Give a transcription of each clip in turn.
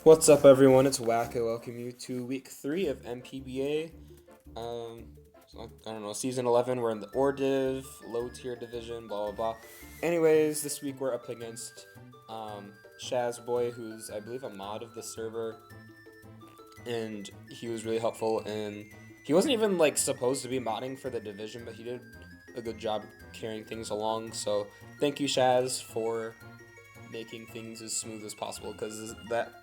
What's up, everyone? It's Whack. I welcome you to week 3 of NPBA. I don't know, season 11. We're in the Ordiv, low tier division, blah, blah, blah. Anyways, this week we're up against Shazboy, who's, I believe, a mod of the server. And he was really helpful. And he wasn't even, like, supposed to be modding for the division, but he did a good job carrying things along. So, thank you, Shaz, for making things as smooth as possible, because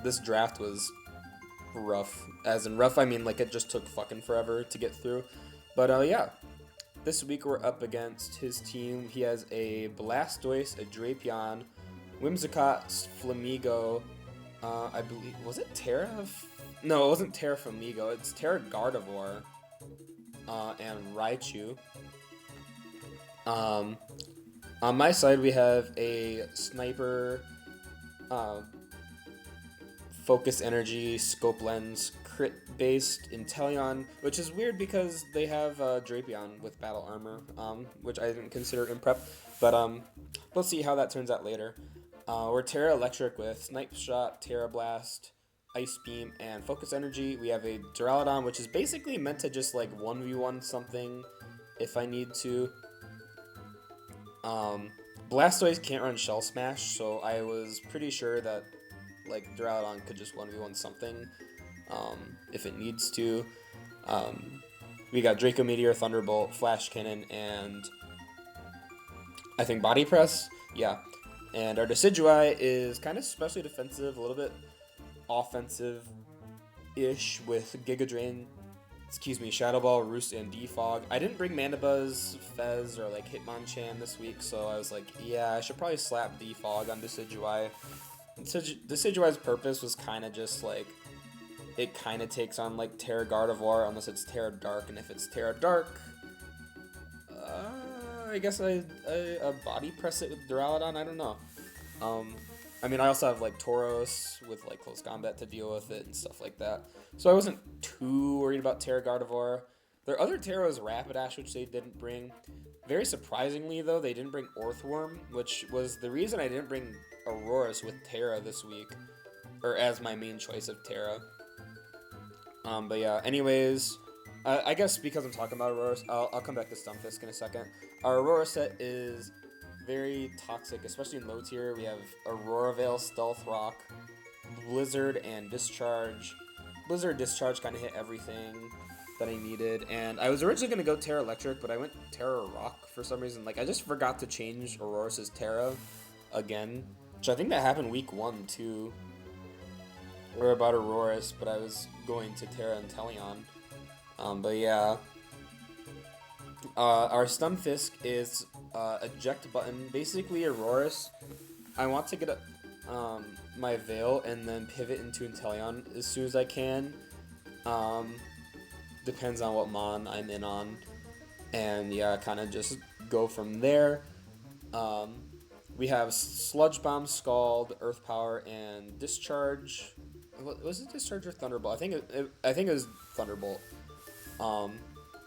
this draft was rough. As in rough, I mean like it just took fucking forever to get through. But yeah, this week we're up against his team. He has a Blastoise, a Drapion, Whimsicott, Flamigo. I believe, was it Tera? No, it wasn't Tera Flamigo. It's Tera Gardevoir, and Raichu. On my side, we have a Sniper, Focus Energy, Scope Lens, Crit-based Inteleon, which is weird because they have Drapion with Battle Armor, which I didn't consider in prep, but we'll see how that turns out later. We're Tera Electric with Snipe Shot, Tera Blast, Ice Beam, and Focus Energy. We have a Duraludon, which is basically meant to just like 1v1 something if I need to. Blastoise can't run Shell Smash, so I was pretty sure that like Duraludon could just 1v1 something if it needs to. We got Draco Meteor, Thunderbolt, Flash Cannon, and I think Body Press. Yeah. And our Decidueye is kind of specially defensive, a little bit offensive-ish with Giga Drain, Shadow Ball, Roost, and Defog. I didn't bring Mandibuzz, Fez, or like Hitmonchan this week, so I was like, yeah, I should probably slap Defog on Decidueye. Decidueye's purpose was kind of just like, it kind of takes on like Tera Gardevoir unless it's Tera Dark, and if it's Tera Dark, I guess I body press it with Duraludon. I don't know. I mean, I also have like Tauros with like close combat to deal with it and stuff like that. So I wasn't too worried about Tera Gardevoir. Their other Tera was Rapidash, which they didn't bring. Very surprisingly, though, they didn't bring Orthworm, which was the reason I didn't bring Aurorus with Tera this week, or as my main choice of Tera. But yeah, anyways, I guess because I'm talking about Aurorus, I'll come back to Stunfisk in a second. Our Aurora set is very toxic, especially in low tier. We have Aurora Veil, Stealth Rock, Blizzard, and Discharge. Blizzard Discharge kind of hit everything that I needed, and I was originally going to go Tera Electric, but I went Tera Rock for some reason. Like, I just forgot to change Aurorus' Tera again, which I think that happened week 1 too, or about Aurorus, but I was going to Tera Inteleon. But yeah, our Stunfisk is eject button. Basically, Aurorus, I want to get my Veil and then pivot into Inteleon as soon as I can. Depends on what mon I'm in on, and yeah, kind of just go from there. We have Sludge Bomb, Scald, Earth Power, and Discharge. Was it Discharge or Thunderbolt? I think it was Thunderbolt.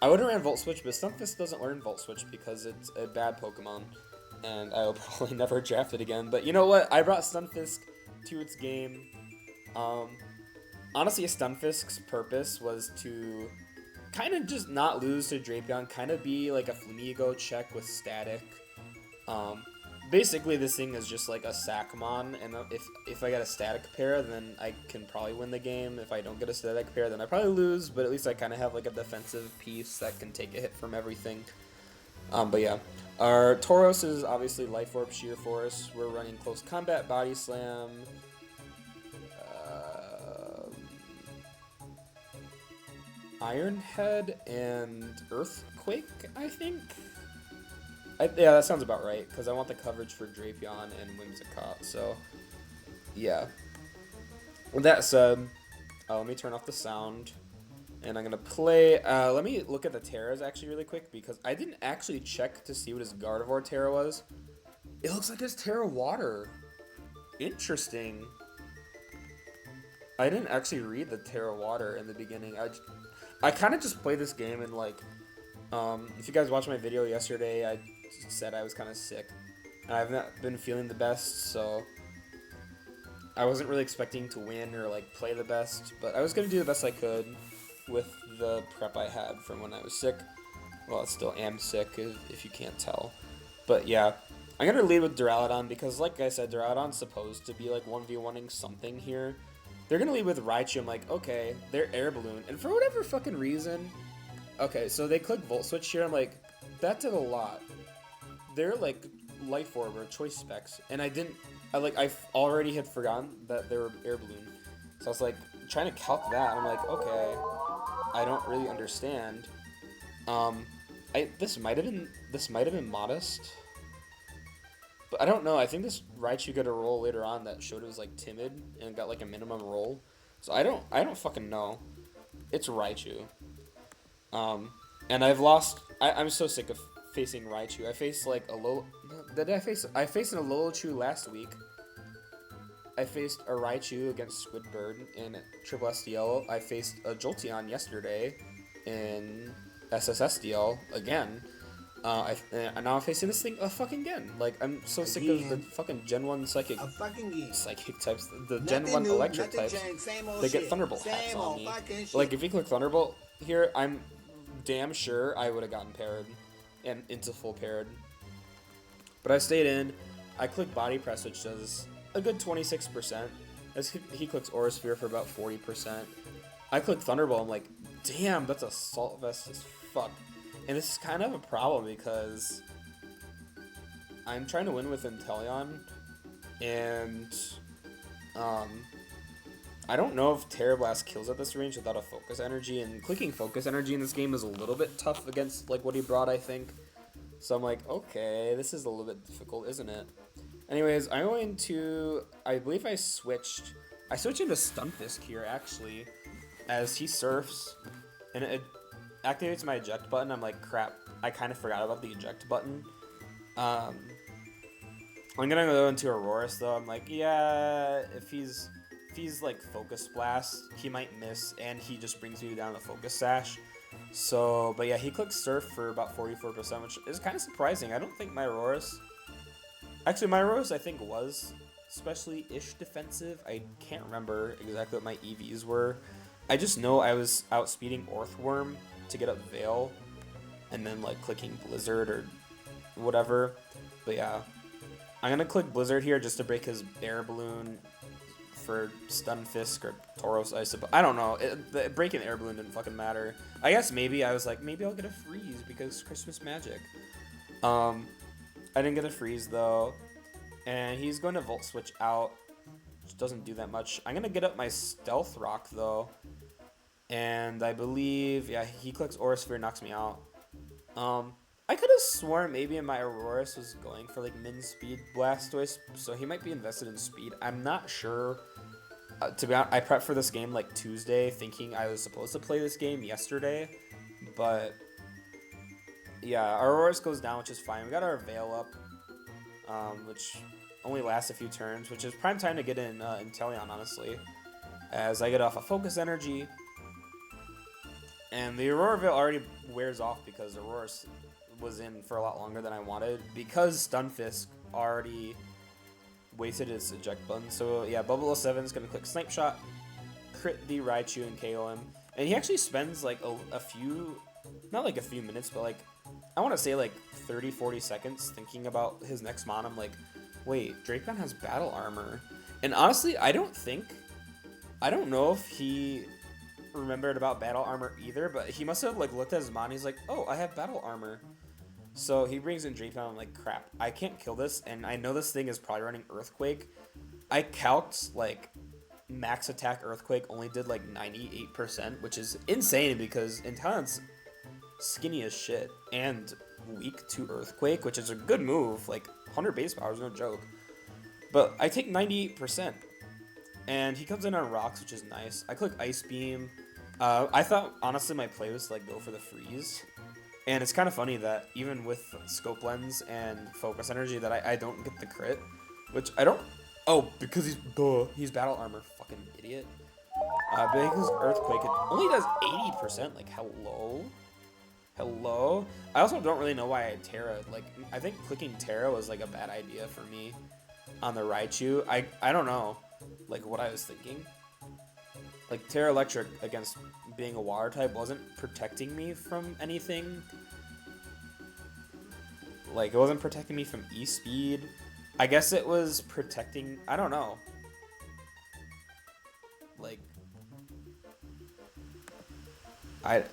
I would have ran Volt Switch, but Stunfisk doesn't learn Volt Switch because it's a bad Pokemon, and I will probably never draft it again. But you know what? I brought Stunfisk to its game. Honestly, Stunfisk's purpose was to kind of just not lose to Drapion, kind of be like a Flamigo check with Static. Basically, this thing is just like a Sackmon, and if I get a Static pair, then I can probably win the game. If I don't get a Static pair, then I probably lose, but at least I kind of have like a defensive piece that can take a hit from everything. But yeah, our Tauros is obviously Life Orb, Sheer Force. We're running Close Combat, Body Slam, Iron Head, and Earthquake, I think? Yeah, that sounds about right, because I want the coverage for Drapion and Whimsicott, so yeah. With that said, let me turn off the sound, and I'm going to play. Let me look at the Teras actually really quick, because I didn't actually check to see what his Gardevoir Tera was. It looks like his Tera Water. Interesting. I didn't actually read the Tera Water in the beginning. I kind of just play this game and like, if you guys watched my video yesterday, I said I was kind of sick, and I've not been feeling the best, so I wasn't really expecting to win or like play the best, but I was gonna do the best I could with the prep I had from when I was sick. Well, I still am sick if you can't tell. But yeah, I'm gonna lead with Duraludon because, like I said, Duraludon's supposed to be like 1v1ing something here. They're gonna lead with Raichu. I'm like, okay, they're Air Balloon, and for whatever fucking reason, okay, so they click Volt Switch here. I'm like, that did a lot. They're like Life Orb or Choice Specs, and I already had forgotten that they were Air Balloon. So I was like trying to calc that. And I'm like, okay, I don't really understand. This might have been modest, but I don't know. I think this Raichu got a roll later on that showed it was like timid and got like a minimum roll. So I don't fucking know. It's Raichu. And I've lost. I'm so sick of facing Raichu. I faced like a low. Did I face? I faced an Alolan last week. I faced a Raichu against Squidbird in Triple SDL. I faced a Jolteon yesterday in SSSDL again. And now I'm facing this thing fucking again. Like, I'm so sick of the fucking Gen 1 psychic types, the Gen 1 electric types. They get Thunderbolt hacks on me. Like, if you click Thunderbolt here, I'm damn sure I would have gotten parried and into full parried. But I stayed in. I clicked Body Press, which does a good 26%. As he clicks Aura Sphere for about 40%. I click Thunderbolt. I'm like, damn, that's Assault Vest as fuck. And this is kind of a problem because I'm trying to win with Inteleon, and I don't know if Tera Blast kills at this range without a Focus Energy, and clicking Focus Energy in this game is a little bit tough against like what he brought, I think. So I'm like, okay, this is a little bit difficult, isn't it? Anyways, I'm going to, I believe I switched into Stunfisk here, actually, as he surfs, and it activates my eject button. I'm like, crap, I kind of forgot about the eject button. I'm gonna go into Auroras though. I'm like, yeah, if he's like Focus Blast, he might miss, and he just brings me down to Focus Sash. So, but yeah, he clicks Surf for about 44%, which is kind of surprising. I don't think my Auroras, actually my Auroras I think was especially-ish defensive. I can't remember exactly what my EVs were. I just know I was outspeeding Orthworm to get up Veil, and then like clicking Blizzard or whatever. But yeah, I'm gonna click Blizzard here just to break his Air Balloon for Stunfisk or Tauros, I suppose. I don't know. Breaking the Air Balloon didn't fucking matter. I guess maybe I was like, maybe I'll get a freeze because Christmas magic. I didn't get a freeze though, and he's going to Volt Switch out, which doesn't do that much. I'm gonna get up my Stealth Rock though. And I believe, yeah, he clicks Aura Sphere, knocks me out. I could have sworn maybe my Auroras was going for like min speed Blastoise, so he might be invested in speed. I'm not sure. To be honest, I prepped for this game like Tuesday, thinking I was supposed to play this game yesterday, but yeah, our Auroras goes down, which is fine. We got our Veil up, which only lasts a few turns, which is prime time to get in Inteleon, honestly, as I get off a Focus Energy. And the Aurora Veil already wears off because Aurora was in for a lot longer than I wanted, because Stunfisk already wasted his eject button. So yeah, Bubble 07 is going to click Snipe Shot, crit the Raichu and KO him. And he actually spends like a few, not like a few minutes, but like, I want to say like 30-40 seconds thinking about his next mon. I'm like, wait, Drapion has battle armor. And honestly, I don't know if he remembered about battle armor either, but he must have like looked at his mon. He's like, oh, I have battle armor. So he brings in Drapion. I'm like, crap, I can't kill this, and I know this thing is probably running Earthquake. I calced like max attack Earthquake only did like 98%, which is insane because Inteleon's skinny as shit and weak to Earthquake, which is a good move. Like 100 base power is no joke. But I take 98%. And he comes in on rocks, which is nice. I click Ice Beam. I thought, honestly, my play was to like go for the freeze. And it's kind of funny that even with Scope Lens and Focus Energy that I don't get the crit. Which I don't... Oh, because he's battle armor. Fucking idiot. Because Earthquake, it only does 80%. Like, hello? Hello? I also don't really know why I had Tera. Like, I think clicking Tera was like a bad idea for me on the Raichu. I don't know. like what I was thinking. Like Tera Electric against being a water type wasn't protecting me from anything. Like it wasn't protecting me from E-Speed. I guess it was protecting, I don't know. Like I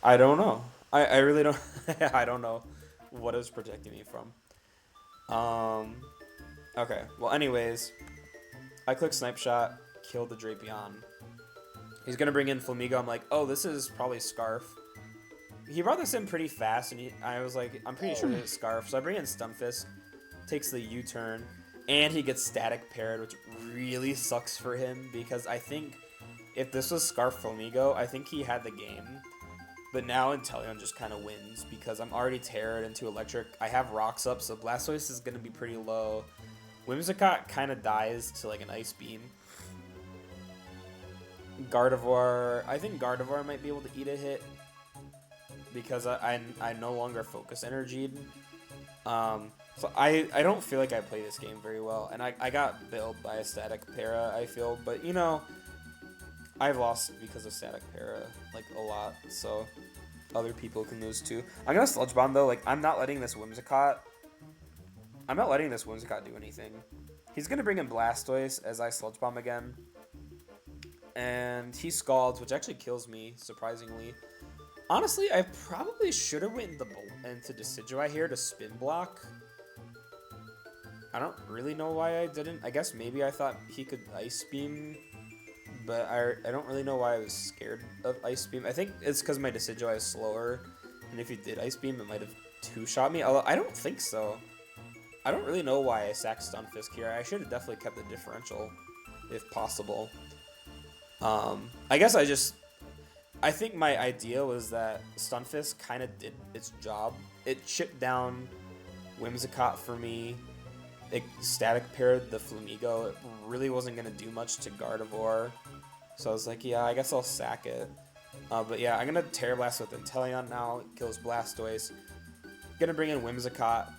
I don't know. I really don't I don't know what it was protecting me from. Okay. Well, anyways, I click Snipe Shot, kill the Drapion. He's gonna bring in Flamigo. I'm like, oh, this is probably Scarf. He brought this in pretty fast, and I was like, I'm pretty sure it's Scarf. So I bring in Stunfisk, takes the U-turn, and he gets static paired, which really sucks for him because I think if this was Scarf Flamigo, I think he had the game. But now Inteleon just kind of wins because I'm already Terra'd into Electric. I have Rocks up, so Blastoise is going to be pretty low. Whimsicott kind of dies to like an Ice Beam. Gardevoir, I think Gardevoir might be able to eat a hit because I no longer focus energied. So I don't feel like I play this game very well, and I got billed by a static para, I feel, but you know, I've lost because of static para like a lot, so other people can lose too. I'm gonna Sludge Bomb though. Like I'm not letting this Whimsicott do anything. He's gonna bring in Blastoise as I Sludge Bomb again, and he Scalds, which actually kills me surprisingly. Honestly, I probably should have went into Decidueye here to spin block. I don't really know why I didn't. I guess maybe I thought he could Ice Beam, but I don't really know why I was scared of Ice Beam. I think it's because my Decidueye is slower, and if he did Ice Beam, it might have two-shot me. Although I don't think so. I don't really know why I sacked Stunfisk here. I should have definitely kept the differential, if possible. I guess I think my idea was that Stunfisk kind of did its job. It chipped down Whimsicott for me. It static paired the Flamigo. It really wasn't going to do much to Gardevoir. So I was like, yeah, I guess I'll sack it. But yeah, I'm going to Tera Blast with Inteleon now. It kills Blastoise. Going to bring in Whimsicott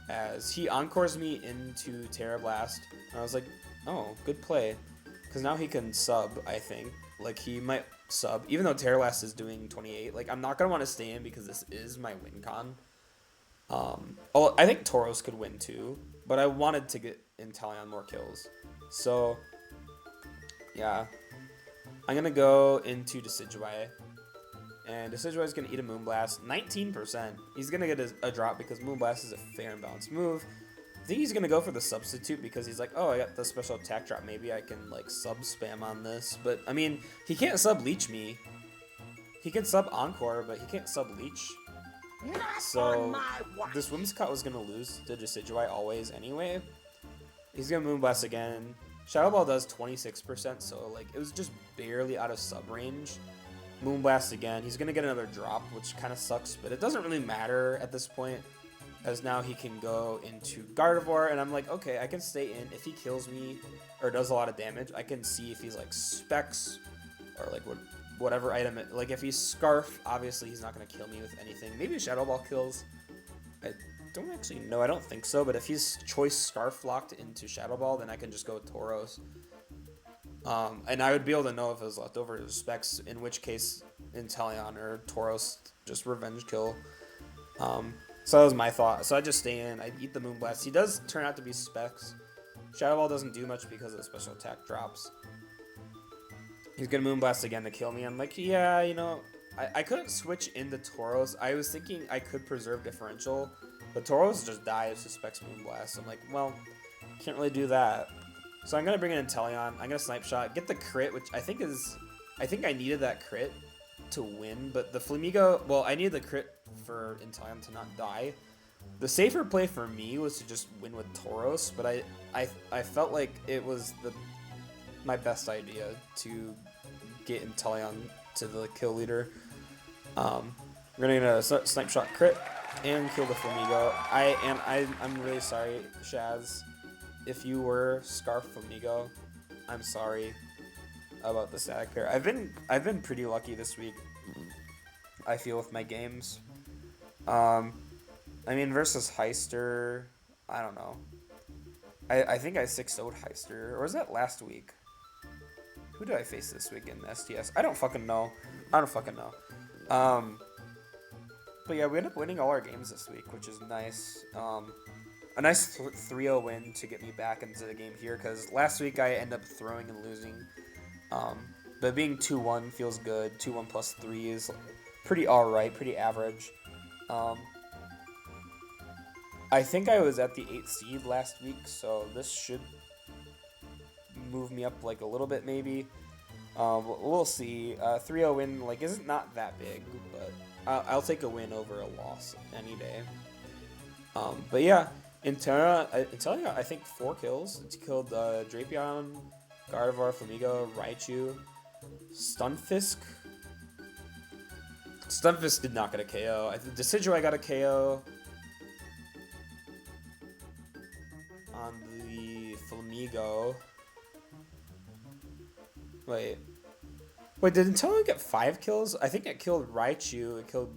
as he Encores me into Tera Blast. And I was like, oh, good play. Because now he can sub, I think. Like, he might sub. Even though Tera Blast is doing 28. Like, I'm not going to want to stay in because this is my win con. I think Tauros could win too. But I wanted to get Inteleon more kills. So, yeah. I'm going to go into Decidueye. And Decidueye is going to eat a Moonblast. 19%. He's going to get a drop because Moonblast is a fair and balanced move. I think he's going to go for the substitute because he's like, oh, I got the special attack drop. Maybe I can, like, sub-spam on this. But, I mean, he can't sub-leech me. He can sub-Encore, but he can't sub-leech. So, this Whimsicott was going to lose to Decidueye always anyway. He's going to Moonblast again. Shadow Ball does 26%, so, like, it was just barely out of sub-range. Moonblast again. He's going to get another drop, which kind of sucks, but it doesn't really matter at this point, as now he can go into Gardevoir, and I'm like, okay, I can stay in. If he kills me or does a lot of damage, I can see if he's, like, Specs or, like, whatever item. Like, if he's Scarf, obviously he's not going to kill me with anything. Maybe Shadow Ball kills. I don't actually know. I don't think so, but if he's Choice Scarf locked into Shadow Ball, then I can just go with Tauros. And I would be able to know if it was left over to Specs, in which case Inteleon or Tauros just revenge kill. So that was my thought. So I just stay in. I eat the Moonblast. He does turn out to be Specs. Shadow Ball doesn't do much because of the special attack drops. He's going to Moonblast again to kill me. I'm like, yeah, you know, I couldn't switch into Tauros. I was thinking I could preserve differential, but Tauros just dies to Specs Moonblast. I'm like, well, can't really do that. So I'm going to bring in Inteleon. I'm going to Snipe Shot, get the crit, which I think I needed that crit to win, but the Flamigo, well, I needed the crit for Inteleon to not die. The safer play for me was to just win with Tauros, but I felt like it was my best idea to get Inteleon to the kill leader. We're going to get a Snipe Shot crit and kill the Flamigo. I'm really sorry, Shaz. If you were Scarf Flamigo, I'm sorry about the static pair. I've been pretty lucky this week, I feel, with my games. I mean, versus Heister, I don't know. I think I 6-0'd Heister. Or was that last week? Who did I face this week in STS? I don't fucking know. I don't fucking know. But yeah, we ended up winning all our games this week, which is nice. A nice 3-0 win to get me back into the game here, because last week I ended up throwing and losing. But being 2-1 feels good. 2-1 plus 3 is pretty alright, pretty average. I think I was at the 8th seed last week, so this should move me up like a little bit maybe. We'll see. 3-0 win like isn't not that big, but I'll take a win over a loss any day. But yeah, Inteleon, I think 4 kills. It's killed Drapion, Gardevoir, Flamigo, Raichu, Stunfisk. Stunfisk did not get a KO. Decidueye got a KO on the Flamigo. Wait, did Inteleon get 5 kills? I think it killed Raichu, it killed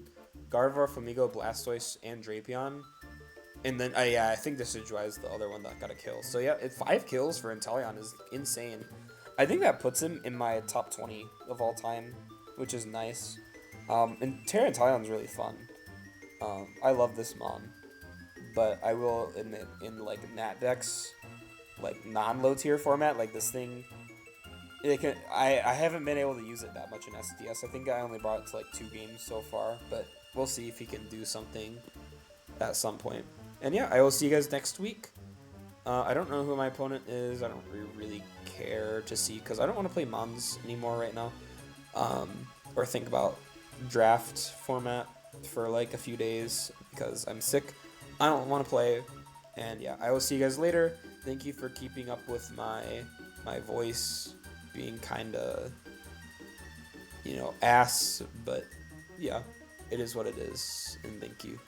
Gardevoir, Flamigo, Blastoise, and Drapion. And then, yeah, I think Decidueye is the other one that got a kill. So yeah, 5 kills for Inteleon is insane. I think that puts him in my top 20 of all time, which is nice. And Tera Inteleon is really fun. I love this mon. But I will admit, in like Nat decks, like non-low tier format, like this thing, I haven't been able to use it that much in SDS. I think I only brought it to like 2 games so far, but we'll see if he can do something at some point. And yeah, I will see you guys next week. I don't know who my opponent is. I don't really care to see, because I don't want to play Mons anymore right now. Or think about draft format for like a few days, because I'm sick. I don't want to play. And yeah, I will see you guys later. Thank you for keeping up with my voice being kind of, ass, but yeah, it is what it is, and thank you.